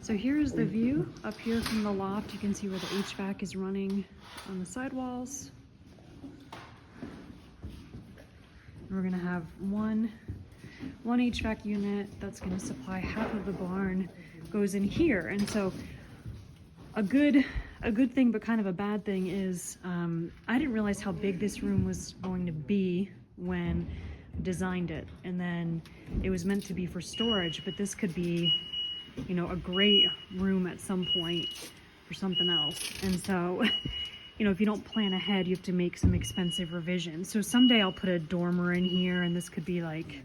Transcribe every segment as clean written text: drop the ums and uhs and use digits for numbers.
So here's the view up here from the loft. You can see where the HVAC is running on the sidewalls. We're gonna have one HVAC unit that's gonna supply half of the barn, goes in here. And so a good thing, but kind of a bad thing is, I didn't realize how big this room was going to be when I designed it. And then it was meant to be for storage, but this could be, you know, a great room at some point for something else. And so, you know, if you don't plan ahead, you have to make some expensive revisions. So someday I'll put a dormer in here, and this could be like,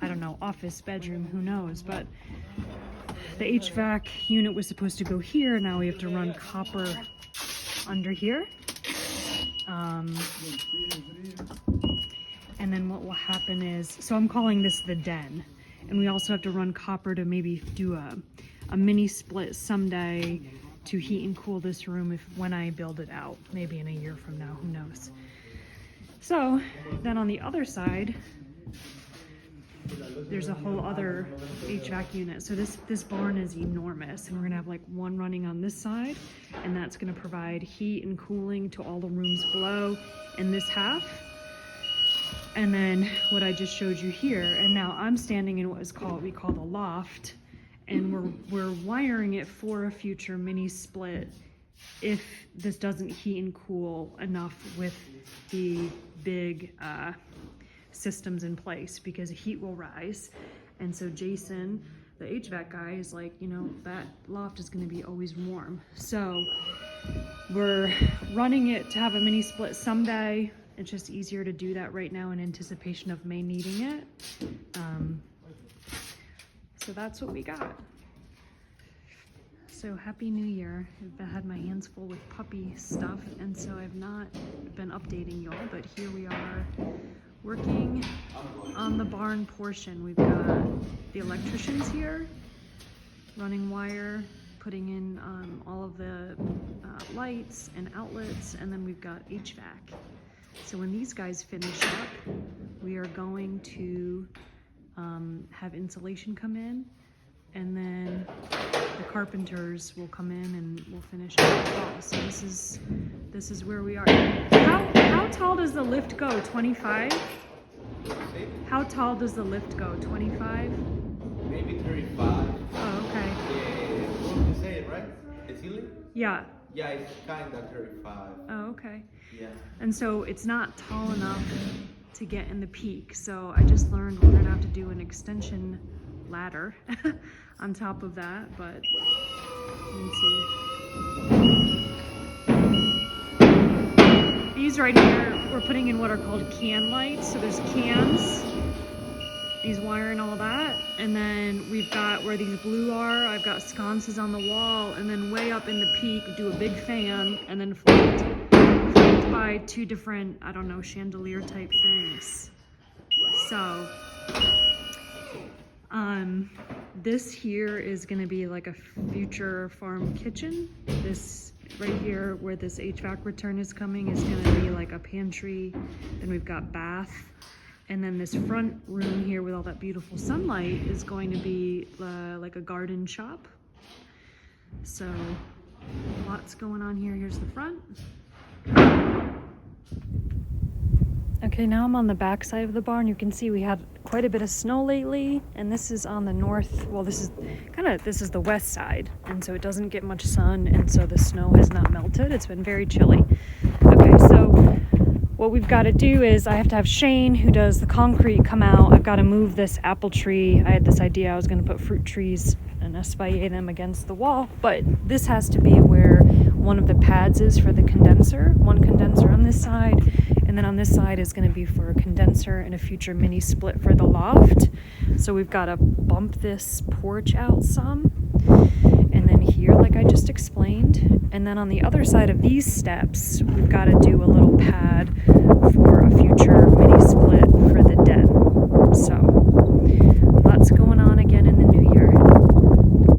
I don't know, office, bedroom, who knows. But the HVAC unit was supposed to go here. Now we have to run copper under here. And then what will happen is, so I'm calling this the den. And we also have to run copper to maybe do a mini split someday to heat and cool this room when I build it out, maybe in a year from now, who knows. So then on the other side, there's a whole other HVAC unit. So this barn is enormous, and we're gonna have like one running on this side, and that's gonna provide heat and cooling to all the rooms below in this half. And then what I just showed you here, and now I'm standing in what we call the loft, and we're wiring it for a future mini split if this doesn't heat and cool enough with the big systems in place, because heat will rise. And so Jason, the HVAC guy, is like, you know, that loft is going to be always warm. So we're running it to have a mini split someday. It's just easier to do that right now in anticipation of May needing it. So that's what we got. So happy New Year. I've had my hands full with puppy stuff, and so I've not been updating y'all, but here we are working on the barn portion. We've got the electricians here, running wire, putting in all of the lights and outlets, and then we've got HVAC. So when these guys finish up, we are going to have insulation come in, and then the carpenters will come in and we'll finish up as well. So this is where we are. How tall does the lift go? 25? How tall does the lift go? 25? Maybe 35. Oh, okay. What you say, right? The ceiling? Yeah. Yeah, it's kind of 35. Oh, okay. Yeah. And so it's not tall enough to get in the peak. So I just learned we're gonna have to do an extension ladder on top of that, but let's see. These right here, we're putting in what are called can lights. So there's cans, he's wiring all that, and then we've got where these blue are, I've got sconces on the wall, and then way up in the peak, do a big fan, and then flanked by two different, I don't know, chandelier type things. So this here is going to be like a future farm kitchen. This right here where this HVAC return is coming is going to be like a pantry. Then we've got bath, and then this front room here with all that beautiful sunlight is going to be like a garden shop. So lots going on here. Here's the front. Okay, now I'm on the back side of the barn. You can see we had quite a bit of snow lately, and this is on the north, well, this is the west side, and so it doesn't get much sun, and so the snow has not melted. It's been very chilly. Okay, so what we've got to do is I have to have Shane, who does the concrete, come out. I've got to move this apple tree. I had this idea I was going to put fruit trees and espalier them against the wall, but this has to be where one of the pads is for the condenser. One condenser on this side, and then on this side is going to be for a condenser and a future mini split for the loft. So we've got to bump this porch out some, and then here, like I just explained, and then on the other side of these steps, we've got to do a little pad for a future mini split for